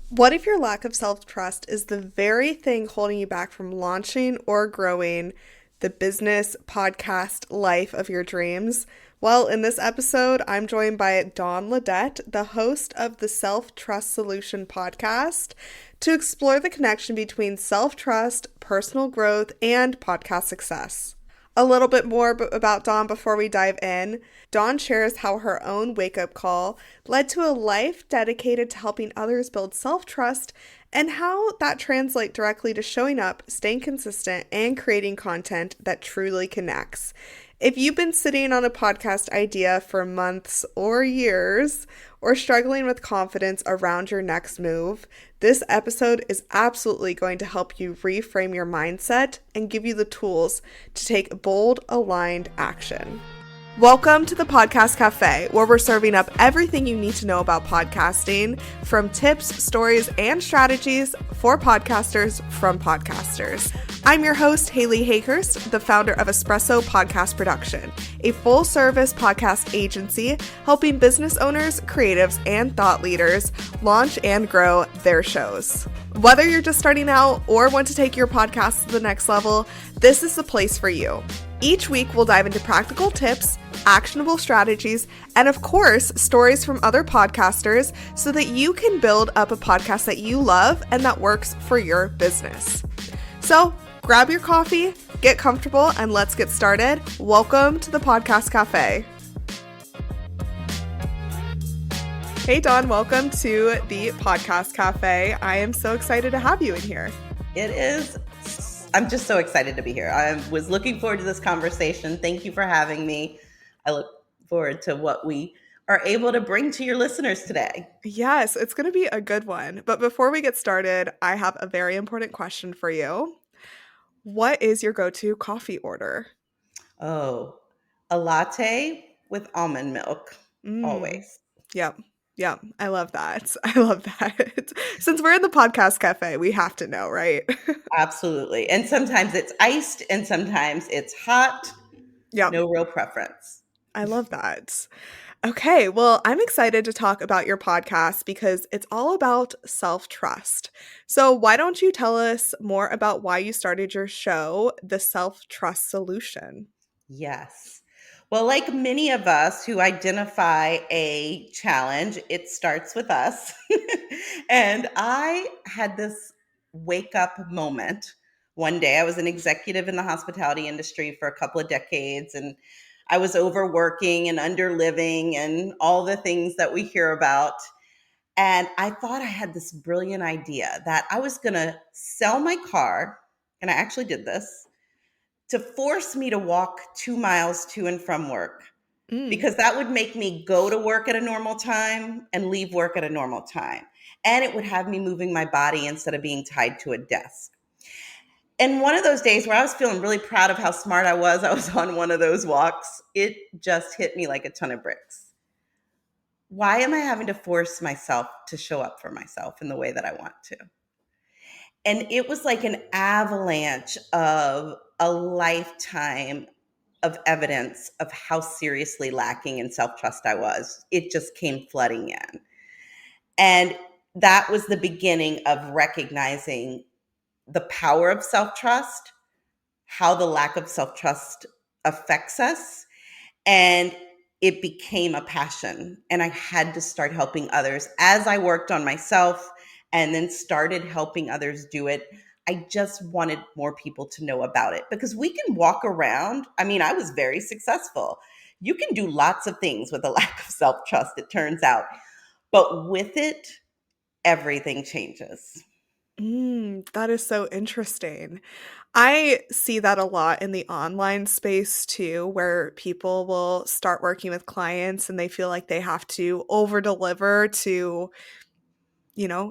What if your lack of self trust is the very thing holding you back from launching or growing the business podcast life of your dreams? Well, in this episode, I'm joined by Dawn Ledet, the host of the Self Trust Solution podcast, to explore the connection between self trust, personal growth, and podcast success. A little bit more about Dawn before we dive in. Dawn shares how her own wake up call led to a life dedicated to helping others build self trust and how that translates directly to showing up, staying consistent, and creating content that truly connects. If you've been sitting on a podcast idea for months or years, or struggling with confidence around your next move, this episode is absolutely going to help you reframe your mindset and give you the tools to take bold, aligned action. Welcome to the Podcast Cafe, where we're serving up everything you need to know about podcasting, from tips, stories, and strategies for podcasters from podcasters. I'm your host, Haley Hayhurst, the founder of Espresso Podcast Production, a full-service podcast agency helping business owners, creatives, and thought leaders launch and grow their shows. Whether you're just starting out or want to take your podcast to the next level, this is the place for you. Each week, we'll dive into practical tips, actionable strategies, and of course, stories from other podcasters so that you can build up a podcast that you love and that works for your business. So grab your coffee, get comfortable, and let's get started. Welcome to the Podcast Cafe. Hey, Dawn, welcome to the Podcast Cafe. I am so excited to have you in here. It is. I'm just so excited to be here. I was looking forward to this conversation. Thank you for having me. I look forward to what we are able to bring to your listeners today. Yes, it's going to be a good one. But before we get started, I have a very important question for you. What is your go-to coffee order? Oh, a latte with almond milk, always. Yep. Yep. I love that. I love that. Since we're in the Podcast Cafe, we have to know, right? Absolutely. And sometimes it's iced and sometimes it's hot. Yep. No real preference. I love that. Okay, well, I'm excited to talk about your podcast because it's all about self-trust. So why don't you tell us more about why you started your show, The Self-Trust Solution? Yes. Well, like many of us who identify a challenge, it starts with us. And I had this wake up moment one day. I was an executive in the hospitality industry for a couple of decades, and I was overworking and underliving and all the things that we hear about. And I thought I had this brilliant idea that I was going to sell my car, and I actually did this to force me to walk 2 miles to and from work, Mm. because that would make me go to work at a normal time and leave work at a normal time. And it would have me moving my body instead of being tied to a desk. And one of those days where I was feeling really proud of how smart I was on one of those walks. It just hit me like a ton of bricks. Why am I having to force myself to show up for myself in the way that I want to? And it was like an avalanche of a lifetime of evidence of how seriously lacking in self-trust I was. It just came flooding in. And that was the beginning of recognizing the power of self-trust, how the lack of self-trust affects us. And it became a passion. And I had to start helping others as I worked on myself and then started helping others do it. I just wanted more people to know about it, because we can walk around. I mean, I was very successful. You can do lots of things with a lack of self-trust, it turns out. But with it, everything changes. That is so interesting. I see that a lot in the online space too, where people will start working with clients and they feel like they have to over deliver to,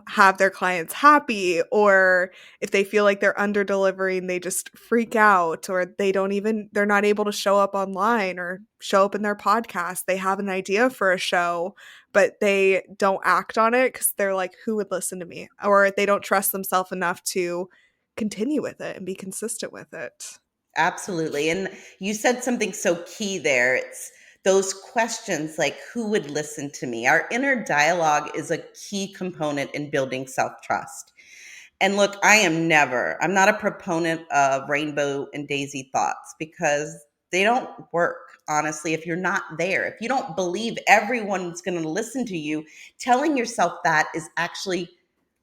have their clients happy, or if they feel like they're under delivering, they just freak out, or they're not able to show up online or show up in their podcast. They have an idea for a show, but they don't act on it because they're like, who would listen to me? Or they don't trust themselves enough to continue with it and be consistent with it. Absolutely. And you said something so key there. It's those questions like, who would listen to me? Our inner dialogue is a key component in building self trust. And look, I'm not a proponent of rainbow and daisy thoughts because they don't work, honestly, if you're not there. If you don't believe everyone's going to listen to you, telling yourself that is actually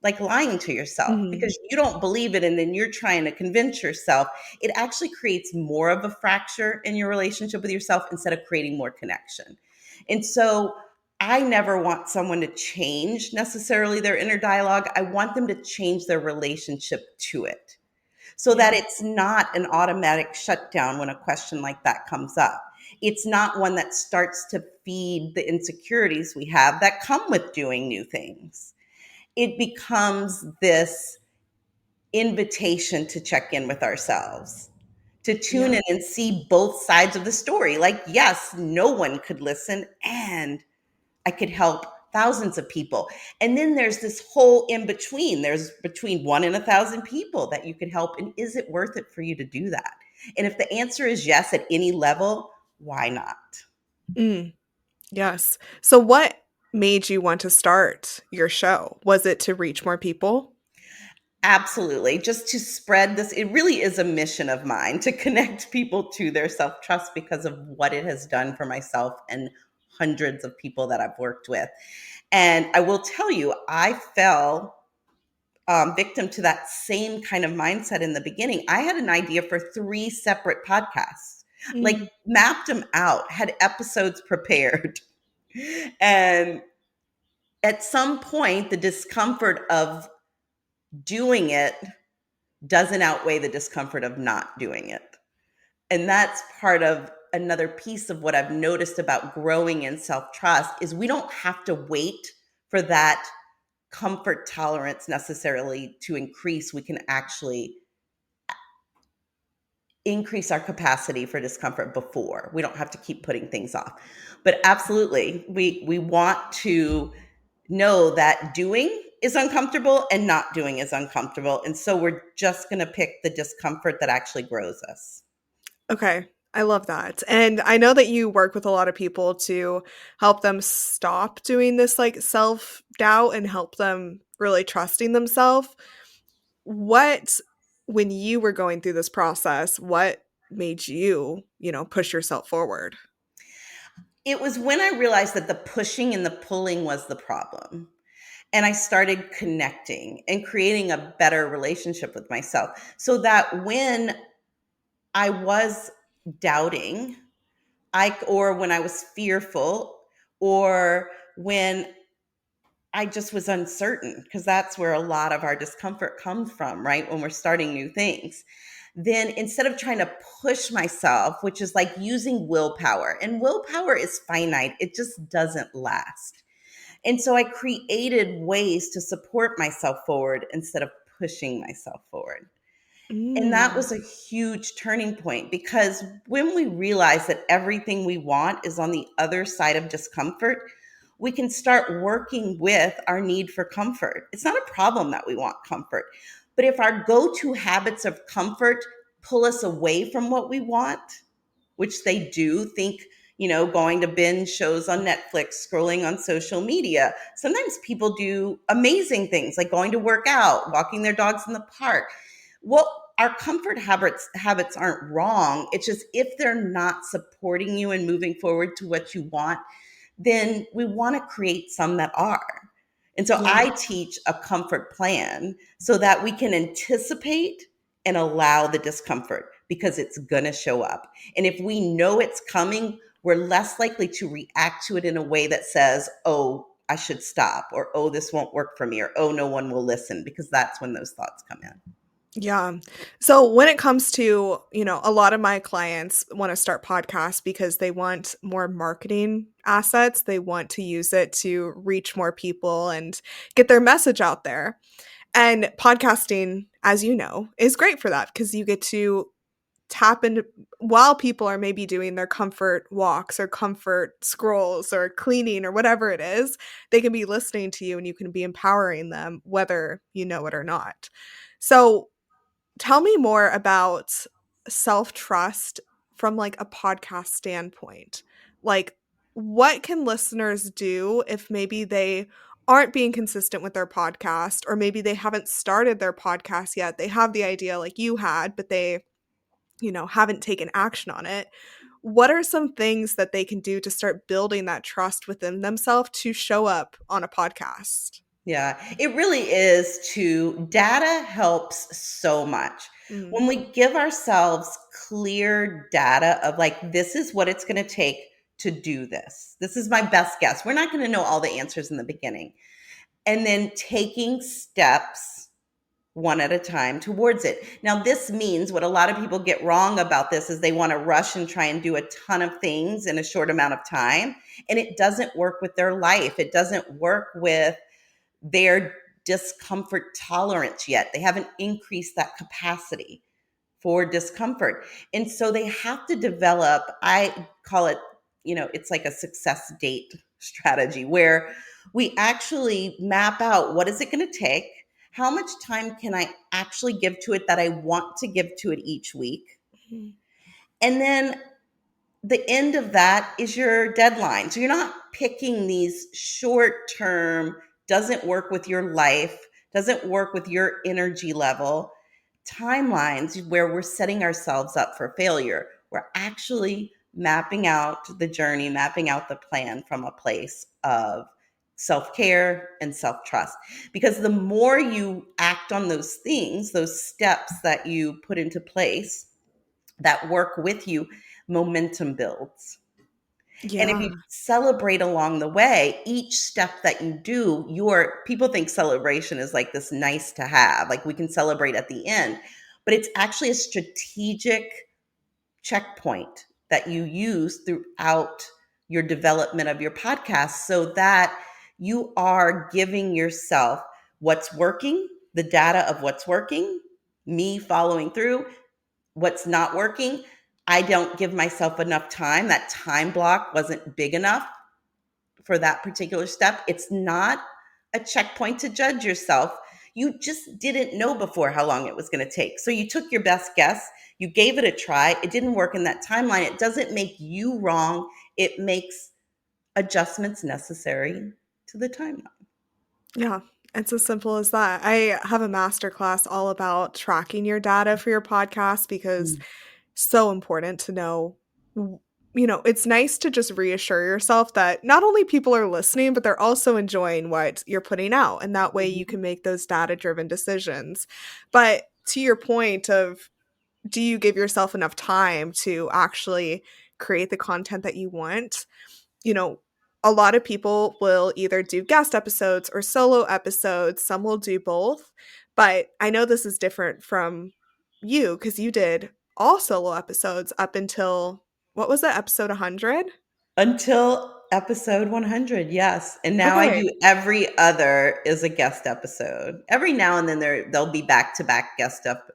like lying to yourself Hmm. because you don't believe it and then you're trying to convince yourself. It actually creates more of a fracture in your relationship with yourself instead of creating more connection. And so I never want someone to change necessarily their inner dialogue. I want them to change their relationship to it so that Yeah. it's not an automatic shutdown when a question like that comes up. It's not one that starts to feed the insecurities we have that come with doing new things. It becomes this invitation to check in with ourselves, to tune Yeah. in and see both sides of the story. Like, yes, no one could listen, and I could help thousands of people. And then there's this whole in between. There's between 1 and 1,000 people that you could help. And is it worth it for you to do that? And if the answer is yes at any level, why not? Mm, yes. So what made you want to start your show? Was it to reach more people? Absolutely. Just to spread this, it really is a mission of mine to connect people to their self trust because of what it has done for myself and hundreds of people that I've worked with. And I will tell you, I fell victim to that same kind of mindset in the beginning. I had an idea for 3 separate podcasts, like Mm, mapped them out, had episodes prepared. And at some point, the discomfort of doing it doesn't outweigh the discomfort of not doing it. And that's part of another piece of what I've noticed about growing in self-trust is we don't have to wait for that comfort tolerance necessarily to increase. We can actually increase our capacity for discomfort before. We don't have to keep putting things off. But absolutely, we want to know that doing is uncomfortable and not doing is uncomfortable. And so we're just going to pick the discomfort that actually grows us. okay. I love that. And I know that you work with a lot of people to help them stop doing this like self-doubt and help them really trusting themselves. What, when you were going through this process, what made you, push yourself forward? It was when I realized that the pushing and the pulling was the problem. And I started connecting and creating a better relationship with myself so that when I was doubting, or when I was fearful, or when I just was uncertain, because that's where a lot of our discomfort comes from, right? When we're starting new things. Then instead of trying to push myself, which is like using willpower, and willpower is finite, it just doesn't last. And so I created ways to support myself forward instead of pushing myself forward. And that Mm, was a huge turning point because when we realize that everything we want is on the other side of discomfort, we can start working with our need for comfort. It's not a problem that we want comfort, but if our go to habits of comfort pull us away from what we want, which they do, think, going to binge shows on Netflix, scrolling on social media. Sometimes people do amazing things like going to work out, walking their dogs in the park. Well, our comfort habits aren't wrong. It's just if they're not supporting you and moving forward to what you want, then we want to create some that are. And so yeah. I teach a comfort plan so that we can anticipate and allow the discomfort because it's going to show up. And if we know it's coming, we're less likely to react to it in a way that says, oh, I should stop, or oh, this won't work for me, or oh, no one will listen, because that's when those thoughts come in. Yeah. So when it comes to, a lot of my clients want to start podcasts because they want more marketing assets. They want to use it to reach more people and get their message out there. And podcasting, as you know, is great for that because you get to tap into while people are maybe doing their comfort walks or comfort scrolls or cleaning or whatever it is, they can be listening to you and you can be empowering them whether you know it or not. So tell me more about self-trust from like a podcast standpoint. like what can listeners do if maybe they aren't being consistent with their podcast, or maybe they haven't started their podcast yet. They have the idea like you had, but they, haven't taken action on it. What are some things that they can do to start building that trust within themselves to show up on a podcast? Yeah, it really is data helps so much. Mm. When we give ourselves clear data of like, this is what it's going to take to do this. This is my best guess. We're not going to know all the answers in the beginning. And then taking steps one at a time towards it. Now, this means what a lot of people get wrong about this is they want to rush and try and do a ton of things in a short amount of time. And it doesn't work with their life. It doesn't work with their discomfort tolerance yet. They haven't increased that capacity for discomfort. And so they have to develop, I call it, it's like a success date strategy where we actually map out what is it going to take? How much time can I actually give to it that I want to give to it each week? Mhm. And then the end of that is your deadline. So you're not picking these short term, doesn't work with your life, doesn't work with your energy level timelines where we're setting ourselves up for failure. We're actually mapping out the journey, mapping out the plan from a place of self care and self trust. Because the more you act on those things, those steps that you put into place that work with you, momentum builds. And if Yeah. you celebrate along the way, each step that you do, your people think celebration is like this nice to have, like we can celebrate at the end, but it's actually a strategic checkpoint that you use throughout your development of your podcast so that you are giving yourself what's working, the data of what's working, me following through, what's not working. I don't give myself enough time. That time block wasn't big enough for that particular step. It's not a checkpoint to judge yourself. You just didn't know before how long it was going to take. So you took your best guess. You gave it a try. It didn't work in that timeline. It doesn't make you wrong. It makes adjustments necessary to the timeline. Yeah, it's as simple as that. I have a master class all about tracking your data for your podcast because so important to know. It's nice to just reassure yourself that not only people are listening, but they're also enjoying what you're putting out. And that way you Mhm. can make those data driven decisions. But to your point of, do you give yourself enough time to actually create the content that you want? you know, a lot of people will either do guest episodes or solo episodes. Some will do both. But I know this is different from you because you did all solo episodes up until, what was that, episode 100? Until episode 100, yes. And now I Okay. do every other is a guest episode. Every now and then there'll be back-to-back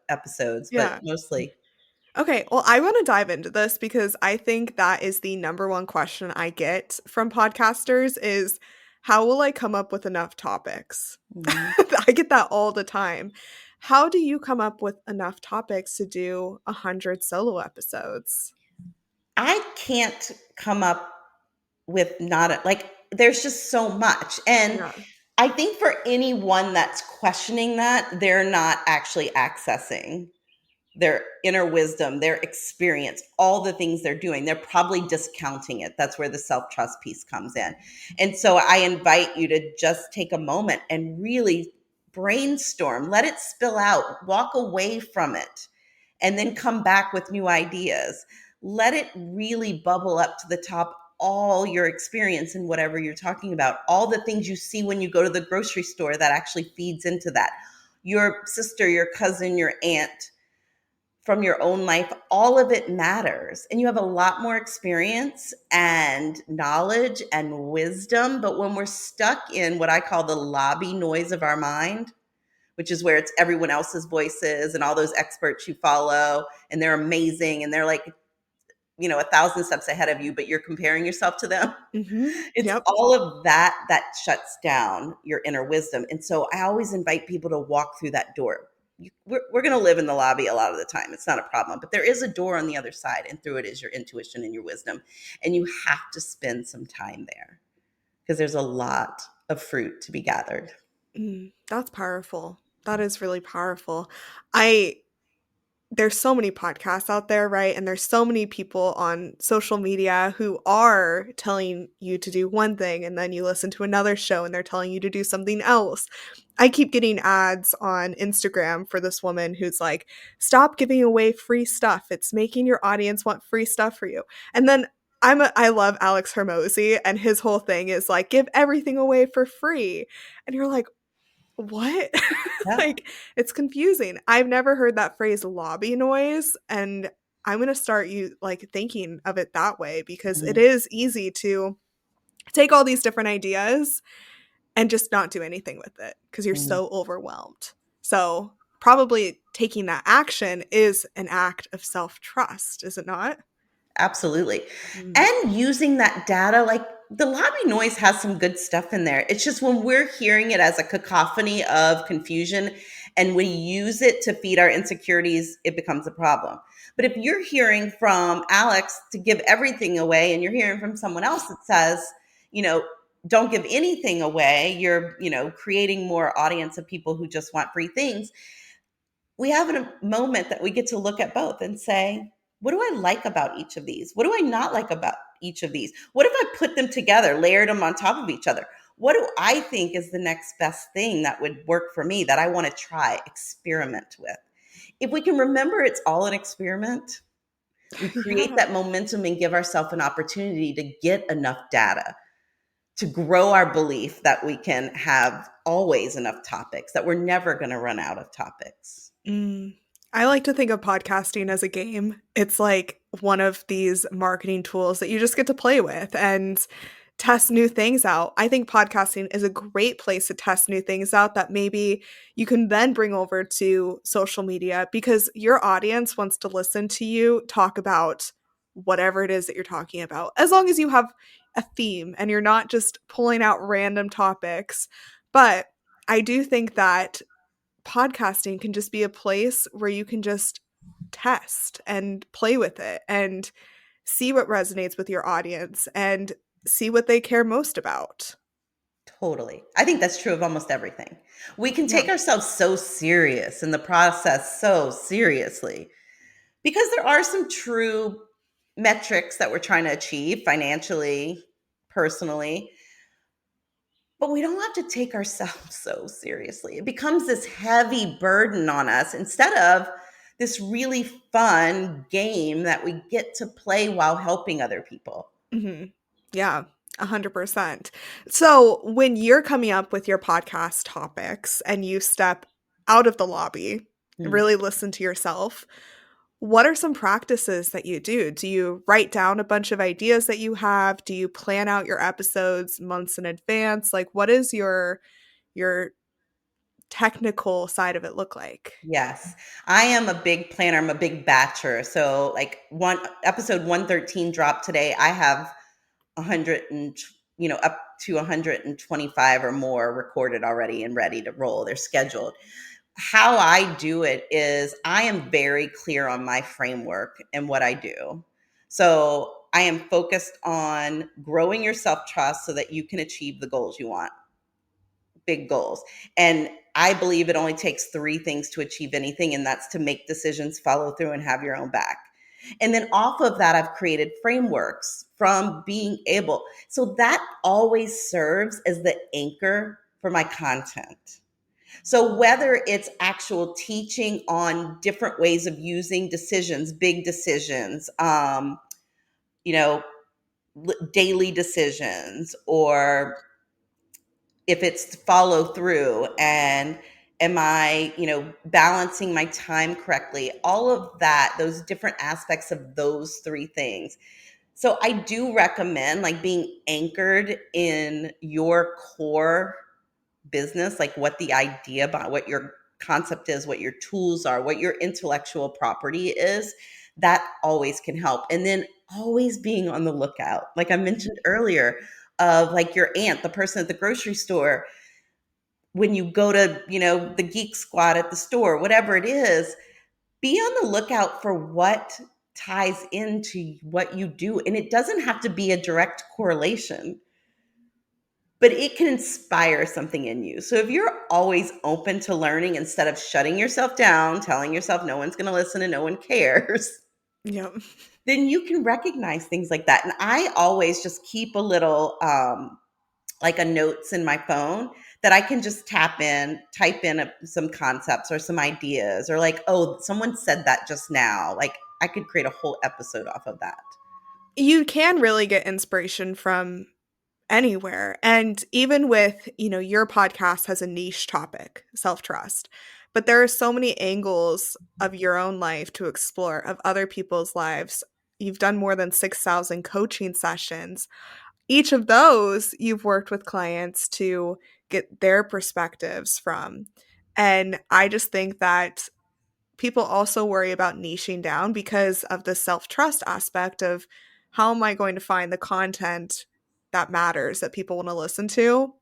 episodes, but Yeah. mostly. Okay, well, I want to dive into this because I think that is the number one question I get from podcasters is, how will I come up with enough topics? Mhm. I get that all the time. How do you come up with enough topics to do 100 solo episodes? I can't come up with not a, like there's just so much. And Yeah. I think for anyone that's questioning that, they're not actually accessing their inner wisdom, their experience, all the things they're doing. They're probably discounting it. That's where the self trust piece comes in. And so I invite you to just take a moment and really brainstorm, let it spill out, walk away from it, and then come back with new ideas. Let it really bubble up to the top. All your experience in whatever you're talking about, all the things you see when you go to the grocery store that actually feeds into that. Your sister, your cousin, your aunt, from your own life, all of it matters. And you have a lot more experience and knowledge and wisdom. But when we're stuck in what I call the lobby noise of our mind, which is where it's everyone else's voices and all those experts you follow, and they're amazing and they're like, 1,000 steps ahead of you, but you're comparing yourself to them. It's Yep. all of that that shuts down your inner wisdom. And so I always invite people to walk through that door. we're going to live in the lobby a lot of the time. It's not a problem, but there is a door on the other side, and through it is your intuition and your wisdom. And you have to spend some time there because there's a lot of fruit to be gathered. That's powerful. That is really powerful. I There's so many podcasts out there, right? And there's so many people on social media who are telling you to do one thing and then you listen to another show and they're telling you to do something else. I keep getting ads on Instagram for this woman who's like, "Stop giving away free stuff. It's making your audience want free stuff for you." And then I love Alex Hermosi, and his whole thing is like, "Give everything away for free." And you're like, what? Yeah. Like, it's confusing. I've never heard that phrase lobby noise, and I'm going to start you like thinking of it that way because it Mhm. is easy to take all these different ideas and just not do anything with it because you're Mhm. so overwhelmed. So, probably taking that action is an act of self-trust, is it not? Absolutely. Mm. And using that data, like the lobby noise has some good stuff in there. It's just when we're hearing it as a cacophony of confusion and we use it to feed our insecurities, it becomes a problem. But if you're hearing from Alex to give everything away and you're hearing from someone else that says, you know, don't give anything away, you're, creating more audience of people who just want free things. We have a moment that we get to look at both and say, what do I like about each of these? What do I not like about each of these? What if I put them together, layered them on top of each other? What do I think is the next best thing that would work for me that I want to try, experiment with? If we can remember it's all an experiment, we create Yeah. that momentum and give ourselves an opportunity to get enough data to grow our belief that we can have always enough topics, that we're never going to run out of topics. Mm. I like to think of podcasting as a game. It's like one of these marketing tools that you just get to play with and test new things out. I think podcasting is a great place to test new things out that maybe you can then bring over to social media because your audience wants to listen to you talk about whatever it is that you're talking about, as long as you have a theme and you're not just pulling out random topics. But I do think that podcasting can just be a place where you can just test and play with it and see what resonates with your audience and see what they care most about. Totally. I think that's true of almost everything. We can Yeah. take ourselves so serious in the process so seriously because there are some true metrics that we're trying to achieve financially, personally, but we don't have to take ourselves so seriously. It becomes this heavy burden on us instead of this really fun game that we get to play while helping other people. Hmm. Yeah. 100%. So, when you're coming up with your podcast topics and you step out of the lobby and Hmm. really listen to yourself, what are some practices that you do? Do you write down a bunch of ideas that you have? Do you plan out your episodes months in advance? Like, what is your technical side of it look like? Yes. I am a big planner. I'm a big batcher. So like one episode 113 dropped today. I have 100 and up to 125 or more recorded already and ready to roll. They're scheduled. How I do it is I am very clear on my framework and what I do. So I am focused on growing your self-trust so that you can achieve the goals you want, big goals. And I believe it only takes three things to achieve anything, and that's to make decisions, follow through, and have your own back. And then off of that, I've created frameworks from being able. So that always serves as the anchor for my content. So whether it's actual teaching on different ways of using decisions, big decisions, you know, daily decisions, or if it's follow through and am I, balancing my time correctly, all of that, those different aspects of those three things. So I do recommend like being anchored in your core business, like what the idea about what your concept is, what your tools are, what your intellectual property is. That always can help. And then always being on the lookout, like I mentioned earlier, of like your aunt, the person at the grocery store. when you go to, the Geek Squad at the store, whatever it is, be on the lookout for what ties into what you do. And it doesn't have to be a direct correlation, but it can inspire something in you. So if you're always open to learning instead of shutting yourself down, telling yourself no one's going to listen and no one cares, Yep. then you can recognize things like that. And I always just keep a little, like a notes in my phone that I can just type in some concepts or some ideas, or like, oh, someone said that just now. Like I could create a whole episode off of that. You can really get inspiration from anywhere. And even with, your podcast has a niche topic, self-trust, but there are so many angles of your own life to explore, of other people's lives. You've done more than 6,000 coaching sessions. Each of those you've worked with clients to get their perspectives from. And I just think that people also worry about niching down because of the self-trust aspect of how am I going to find the content that matters that people want to listen to.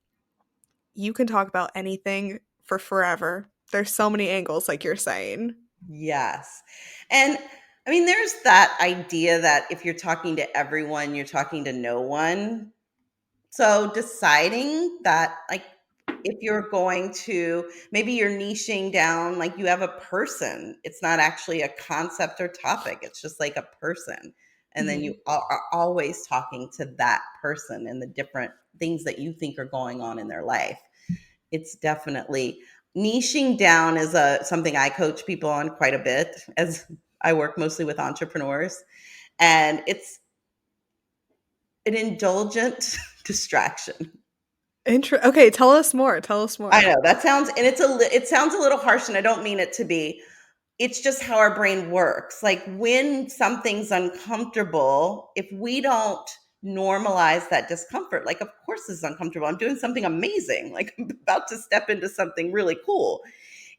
You can talk about anything for forever. There's so many angles, like you're saying. Yes. And I mean, there's that idea that if you're talking to everyone, you're talking to no one. So deciding that, like, if you're going to, maybe you're niching down, like you have a person, it's not actually a concept or topic, it's just like a person. And then you Mhm. are always talking to that person and the different things that you think are going on in their life. It's definitely niching down is something I coach people on quite a bit, as I work mostly with entrepreneurs. And it's an indulgent distraction. Okay, tell us more. Tell us I more. know that sounds, and it sounds a little harsh, and I don't mean it to be. It's just how our brain works. Like when something's uncomfortable, if we don't normalize that discomfort, like of course it's uncomfortable. I'm doing something amazing. Like I'm about to step into something really cool.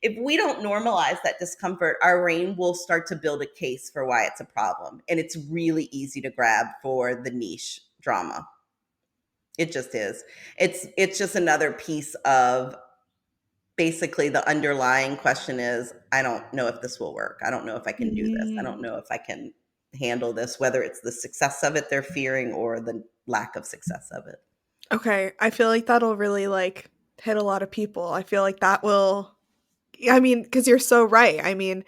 If we don't normalize that discomfort, our brain will start to build a case for why it's a problem. And it's really easy to grab for the niche drama. It just is. It's just another piece of, basically the underlying question is, I don't know if this will work. I don't know if I can do this. I don't Mm. know if I can handle this, whether it's the success of it they're fearing or the lack of success of it. Okay, I feel like that'll really like hit a lot of people. I feel like that will, I mean, because you're so right. I mean,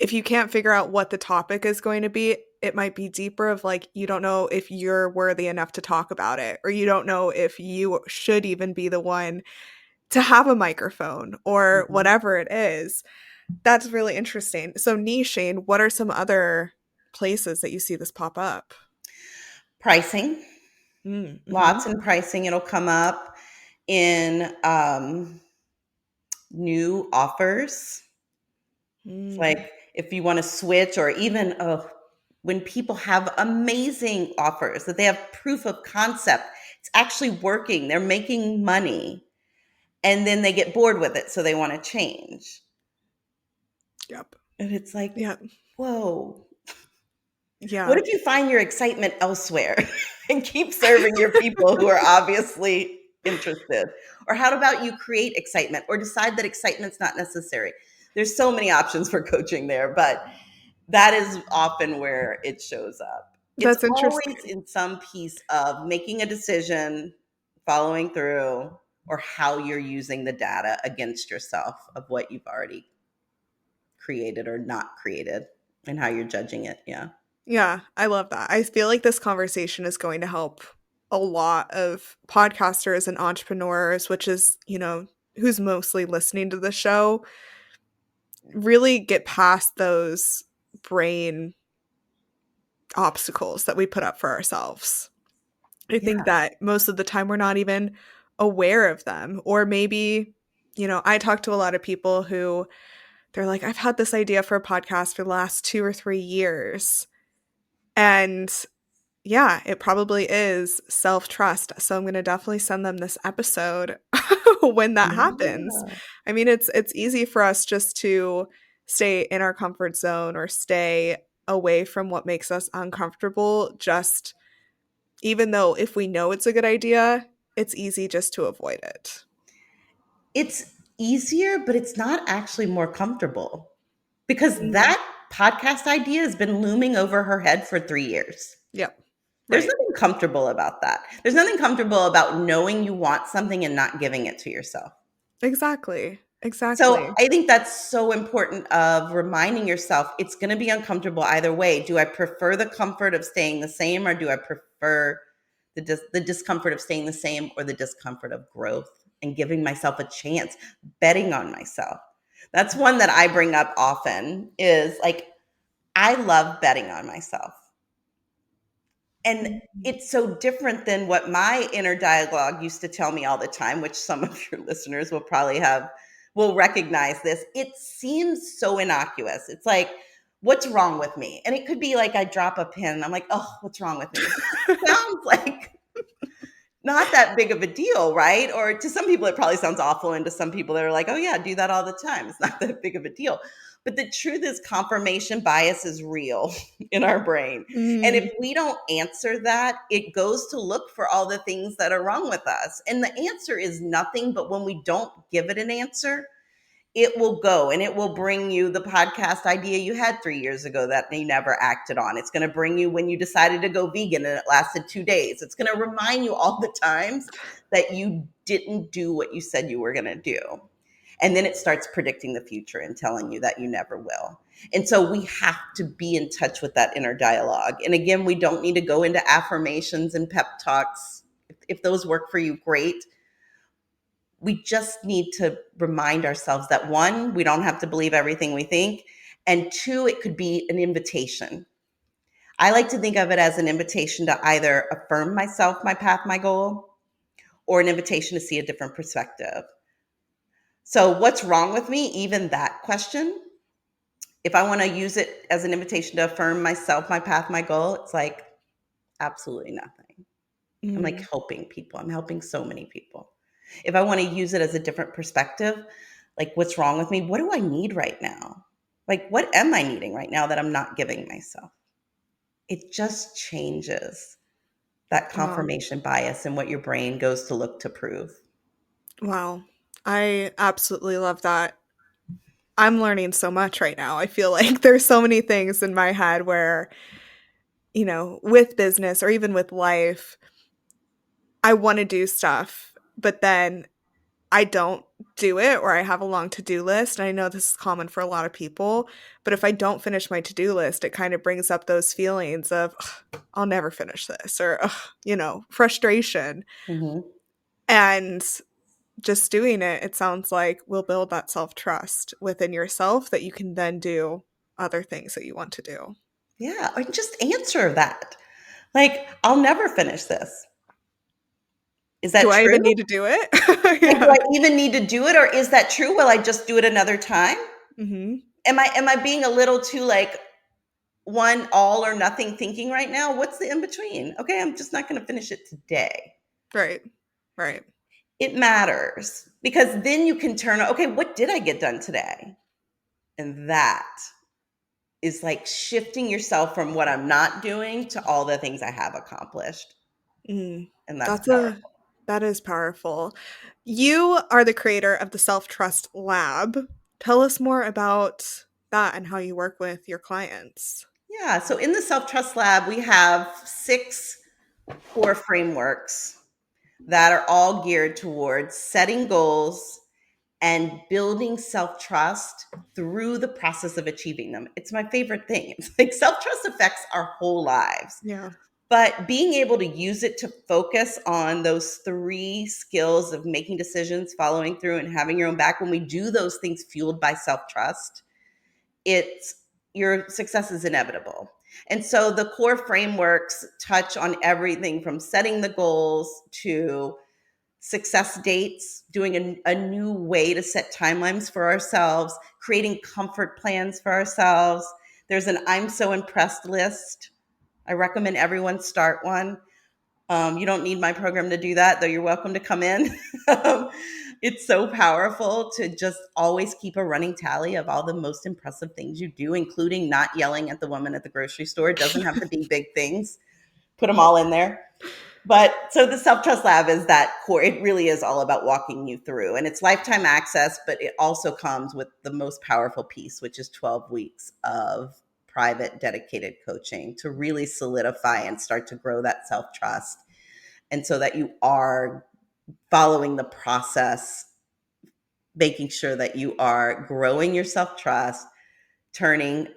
if you can't figure out what the topic is going to be, it might be deeper of like you don't know if you're worthy enough to talk about it, or you don't know if you should even be the one to have a microphone or Mhm. whatever it is. That's really interesting. So niching, what are some other places that you see this pop up? Pricing, Mm-hmm. lots in pricing. It'll come up in new offers. It's Mm. like if you want to switch, or even, oh, when people have amazing offers that they have proof of concept, it's actually working, they're making money, and then they get bored with it, so they want to change. Yep. And it's like, Yep. whoa, what Yeah. if you find your excitement elsewhere and keep serving your people who are obviously interested? Or how about you create excitement or decide that excitement's not necessary? There's so many options for coaching there, but that is often where it shows up. It's That's always interesting. in some piece of making a decision, following through, or how you're using the data against yourself of what you've already created or not created, and how you're judging it. Yeah. Yeah, I love that. I feel like this conversation is going to help a lot of podcasters and entrepreneurs, which is, who's mostly listening to the show, really get past those brain obstacles that we put up for ourselves. I think Yeah. that most of the time we're not even aware of them. Or maybe, I talk to a lot of people who they're like, I've had this idea for a podcast for the last 2 or 3 years. And yeah, it probably is self-trust. So I'm going to definitely send them this episode when that happens. Yeah. I mean, it's easy for us just to stay in our comfort zone or stay away from what makes us uncomfortable, just even though if we know it's a good idea, it's easy just to avoid it. It's easier, but it's not actually more comfortable because Mm. that podcast idea has been looming over her head for 3 years. Yep. There's Right. nothing comfortable about that. There's nothing comfortable about knowing you want something and not giving it to yourself. Exactly. So Exactly. I think that's so important of reminding yourself it's going to be uncomfortable either way. Do I prefer the comfort of staying the same, or do I prefer the discomfort of staying the same, or the discomfort of growth and giving myself a chance, betting on myself? That's one that I bring up often is like, I love betting on myself. And Mhm. it's so different than what my inner dialogue used to tell me all the time, which some of your listeners will recognize this. It seems so innocuous. It's like, what's wrong with me? And it could be like I drop a pin and I'm like, oh, what's wrong with me? Sounds like not that big of a deal, right? Or to some people, it probably sounds awful. And to some people, they're like, oh, yeah, I do that all the time. It's not that big of a deal. But the truth is, confirmation bias is real in our brain. And if Mm. we don't answer that, it goes to look for all the things that are wrong with us. And the answer is nothing. But when we don't give it an answer, it will go and it will bring you the podcast idea you had 3 years ago that you never acted on. It's going to bring you when you decided to go vegan and it lasted 2 days. It's going to remind you all the times that you didn't do what you said you were going to do. And then it starts predicting the future and telling you that you never will. And so we have to be in touch with that inner dialogue. And again, we don't need to go into affirmations and pep talks. If those work for you, great. We just need to remind ourselves that one, we don't have to believe everything we think. And two, it could be an invitation. I like to think of it as an invitation to either affirm myself, my path, my goal, or an invitation to see a different perspective. So, what's wrong with me? Even that question, if I want to use it as an invitation to affirm myself, my path, my goal, it's like absolutely nothing. I'm like Mm. helping people. I'm helping so many people. If I want to use it as a different perspective, like what's wrong with me? What do I need right now? Like, what am I needing right now that I'm not giving myself? It just changes that Wow. confirmation bias and what your brain goes to look to prove. Wow. I absolutely love that. I'm learning so much right now. I feel like there's so many things in my head where, with business or even with life, I want to do stuff, but then I don't do it, or I have a long to-do list. And I know this is common for a lot of people, but if I don't finish my to-do list, it kind of brings up those feelings of, "Ugh, I'll never finish this," or, "Ugh," frustration. Mm-hmm. And just doing it, it sounds like, will build that self-trust within yourself that you can then do other things that you want to do. Yeah, or just answer that. Like, I'll never finish this. Is Do that I even true? need to do it? Like, do Yeah. I even need to do it, or is that true? Will I just do it another time? Mhm. Am I being a little too like one all or nothing thinking right now? What's the in between? Okay, I'm just not going to finish it today. Right. Right. It matters because then you can turn, okay, what did I get done today? And that is like shifting yourself from what I'm not doing to all the things I have accomplished. Mm. And that's That's a powerful. that is powerful. You are the creator of the Self-Trust Lab. Tell us more about that and how you work with your clients. Yeah. So in the Self Trust Lab, we have 6 core frameworks that are all geared towards setting goals and building self trust through the process of achieving them. It's my favorite thing. It's like self trust affects our whole lives. Yeah. But being able to use it to focus on those 3 skills of making decisions, following through, and having your own back, when we do those things fueled by self trust, it's your success is inevitable. And so the core frameworks touch on everything from setting the goals to success dates, doing a new way to set timelines for ourselves, creating comfort plans for ourselves. There's an I'm so impressed list. I recommend everyone start one. You don't need my program to do that, though you're welcome to come in. It's so powerful to just always keep a running tally of all the most impressive things you do, including not yelling at the woman at the grocery store. It doesn't have to be big things. Put them all in there. But so the Self Trust Lab is that core. It really is all about walking you through, and it's lifetime access, but it also comes with the most powerful piece, which is 12 weeks of private, dedicated coaching to really solidify and start to grow that self trust. And so that you are following the process, making sure that you are growing your self trust, turning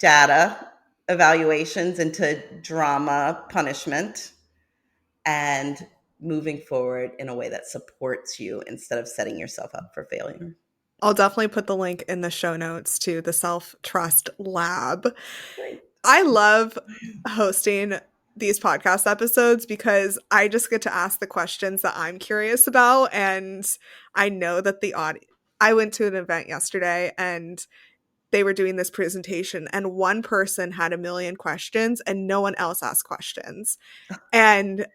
data evaluations into drama punishment, and moving forward in a way that supports you instead of setting yourself up for failure. I'll definitely put the link in the show notes to the Self Trust Lab. Great. I love hosting these podcast episodes because I just get to ask the questions that I'm curious about. And I know that I went to an event yesterday and they were doing this presentation, and one person had a million questions and no one else asked questions. And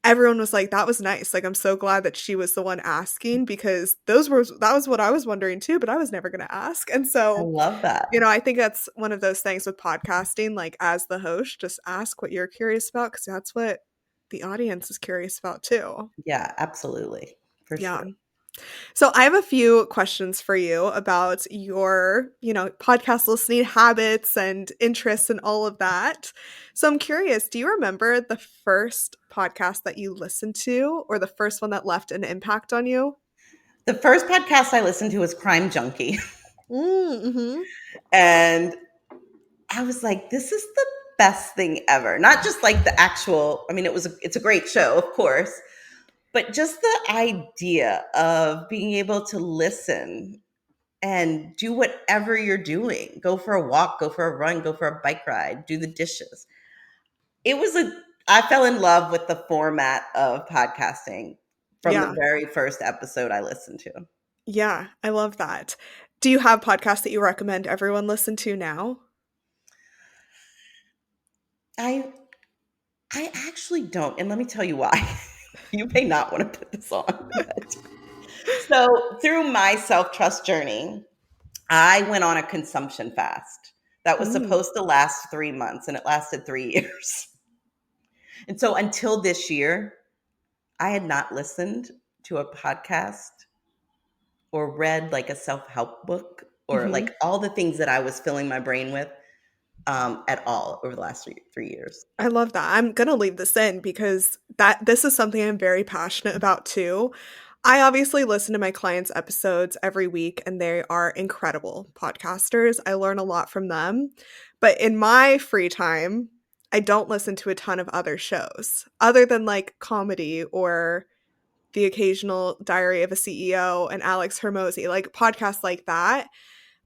everyone was like, that was nice. Like, I'm so glad that she was the one asking, because that was what I was wondering too, but I was never going to ask. And I so, love that. I think that's one of those things with podcasting. Like, as the host, just ask what you're curious about, because that's what the audience is curious about too. Yeah, absolutely. For Yeah. sure. So I have a few questions for you about your, podcast listening habits and interests and all of that. So I'm curious, do you remember the first podcast that you listened to, or the first one that left an impact on you? The first podcast I listened to was Crime Junkie. Mm-hmm. And I was like, this is the best thing ever. Not just like the actual, I mean, it's a great show, of course, but just the idea of being able to listen and do whatever you're doing. Go for a walk, go for a run, go for a bike ride, do the dishes. I fell in love with the format of podcasting from the Yeah. very first episode I listened to. Yeah. I love that. Do you have podcasts that you recommend everyone listen to now? I I actually don't, and let me tell you why. You may not want to put this on. But. So, through my self-trust journey, I went on a consumption fast that was Mm. supposed to last 3 months, and it lasted 3 years. And so until this year, I had not listened to a podcast or read like a self-help book or Hmm. like all the things that I was filling my brain with at all over the last three years. I love that. I'm gonna leave this in because this is something I'm very passionate about too. I obviously listen to my clients' episodes every week, and they are incredible podcasters. I learn a lot from them. But in my free time, I don't listen to a ton of other shows other than like comedy or the occasional Diary of a CEO and Alex Hermosi, like podcasts like that.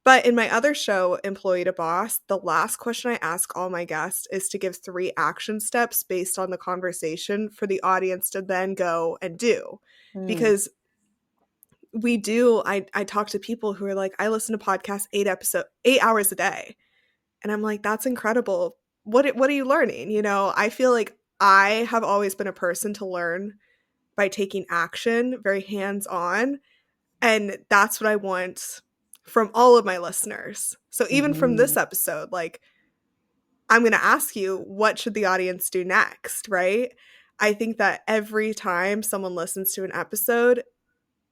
But in my other show, Employee to Boss, the last question I ask all my guests is to give 3 action steps based on the conversation for the audience to then go and do. Hmm. Because I talk to people who are like, I listen to podcasts 8 hours a day. And I'm like, that's incredible. What are you learning? I feel like I have always been a person to learn by taking action, very hands-on. And that's what I want from all of my listeners. So even from this Mhm. episode, like, I'm going to ask you, what should the audience do next, right? I think that every time someone listens to an episode,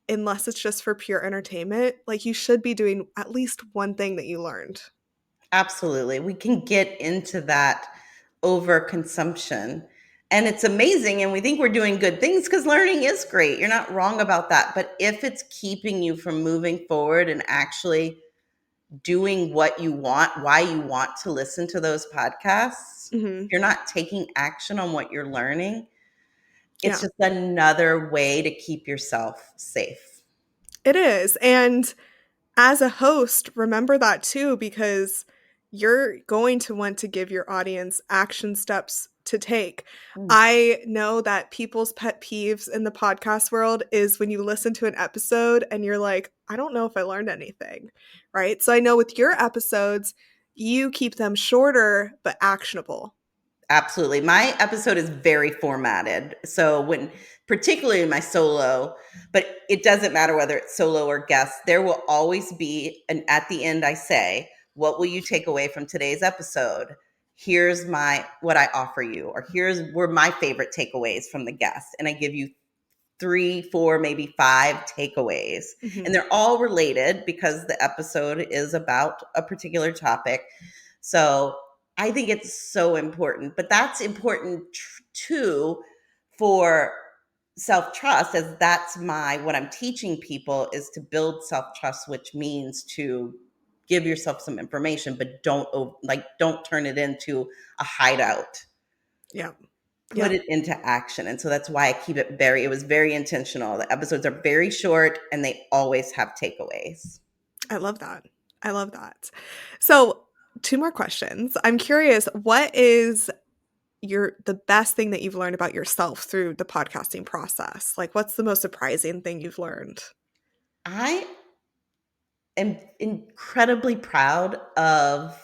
unless it's just for pure entertainment, like, you should be doing at least one thing that you learned. Absolutely. We can get into that overconsumption. And it's amazing. And we think we're doing good things because learning is great. You're not wrong about that. But if it's keeping you from moving forward and actually doing what you want, why you want to listen to those podcasts, if Hmm. you're not taking action on what you're learning, it's Yeah, just another way to keep yourself safe. it is. And as a host, remember that too, because you're going to want to give your audience action steps to take. Mm. I know that people's pet peeves in the podcast world is when you listen to an episode and you're like, I don't know if I learned anything, right? So I know with your episodes, you keep them shorter but actionable. Absolutely. My episode is very formatted. So particularly my solo, but it doesn't matter whether it's solo or guest, there will always be, and at the end I say, what will you take away from today's episode? here's what I offer you, or were my favorite takeaways from the guest. And I give you 3, 4, maybe 5 takeaways. Mm-hmm. And they're all related because the episode is about a particular topic. So I think it's so important, but that's important too for self-trust, as that's what I'm teaching people is to build self-trust, which means to give yourself some information, but don't turn it into a hideout. Yeah. Put it into action. And so that's why I keep it was very intentional. The episodes are very short and they always have takeaways. I love that. I love that. So 2 more questions. I'm curious, what is the best thing that you've learned about yourself through the podcasting process? Like, what's the most surprising thing you've learned? I am incredibly proud of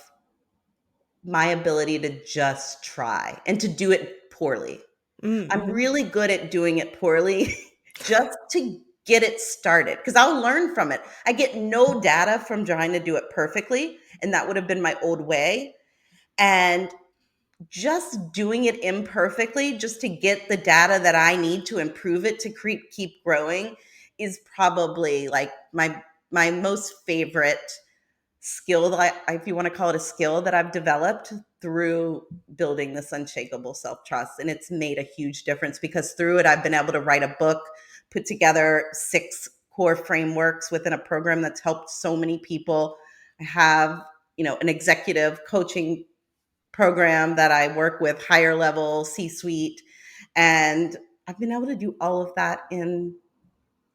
my ability to just try and to do it poorly. Mm-hmm. I'm really good at doing it poorly just to get it started, because I'll learn from it. I get no data from trying to do it perfectly, and that would have been my old way. And just doing it imperfectly just to get the data that I need to improve it to keep growing is probably like my most favorite skill that if you want to call it a skill, that I've developed through building this unshakable self-trust. And it's made a huge difference because through it, I've been able to write a book, put together 6 core frameworks within a program that's helped so many people. I have, an executive coaching program that I work with, higher level C-suite. And I've been able to do all of that in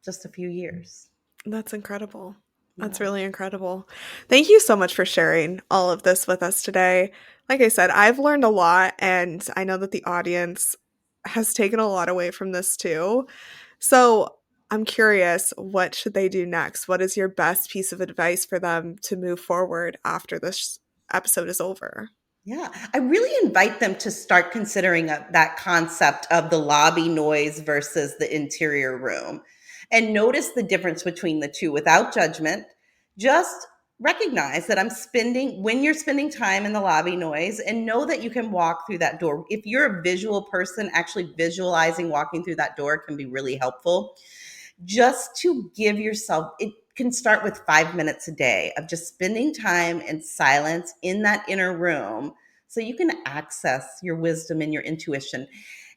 just a few years. That's incredible. That's Yeah. really incredible. Thank you so much for sharing all of this with us today. Like I said, I've learned a lot, and I know that the audience has taken a lot away from this too. So I'm curious, what should they do next? What is your best piece of advice for them to move forward after this episode is over? Yeah, I really invite them to start considering that concept of the lobby noise versus the interior room, and notice the difference between the two without judgment. Just recognize that when you're spending time in the lobby noise, and know that you can walk through that door. If you're a visual person, actually visualizing walking through that door can be really helpful. Just to give yourself, it can start with 5 minutes a day of just spending time in silence in that inner room so you can access your wisdom and your intuition.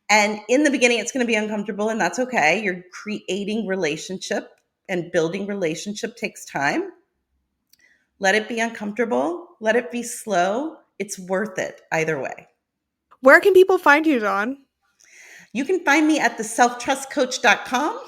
And in the beginning, it's going to be uncomfortable, and that's okay. You're creating relationship, and building relationship takes time. Let it be uncomfortable. Let it be slow. It's worth it either way. Where can people find you, Dawn? You can find me at theselftrustcoach.com.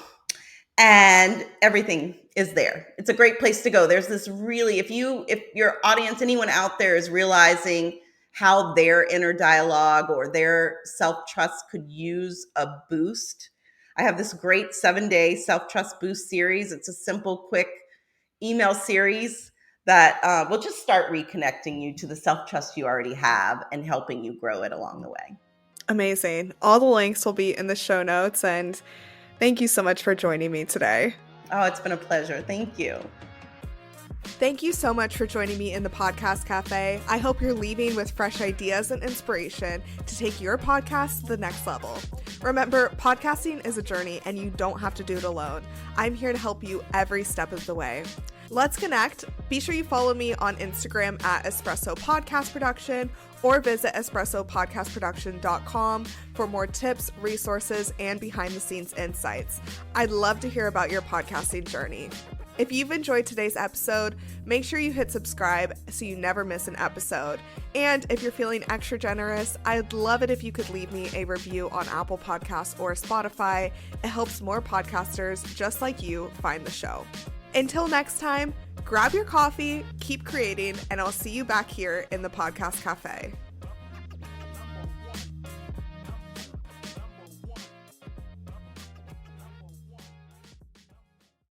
And everything is there. It's a great place to go. There's this really, if your audience, anyone out there is realizing how their inner dialogue or their self-trust could use a boost, I have this great 7-day self-trust boost series. It's a simple, quick email series that will just start reconnecting you to the self-trust you already have and helping you grow it along the way. Amazing. All the links will be in the show notes, and thank you so much for joining me today. Oh, it's been a pleasure. Thank you. Thank you so much for joining me in the Podcast Cafe. I hope you're leaving with fresh ideas and inspiration to take your podcast to the next level. Remember, podcasting is a journey, and you don't have to do it alone. I'm here to help you every step of the way. Let's connect. Be sure you follow me on Instagram at Espresso Podcast Production, or visit espressopodcastproduction.com for more tips, resources, and behind-the-scenes insights. I'd love to hear about your podcasting journey. If you've enjoyed today's episode, make sure you hit subscribe so you never miss an episode. And if you're feeling extra generous, I'd love it if you could leave me a review on Apple Podcasts or Spotify. It helps more podcasters just like you find the show. Until next time, grab your coffee, keep creating, and I'll see you back here in the Podcast Cafe.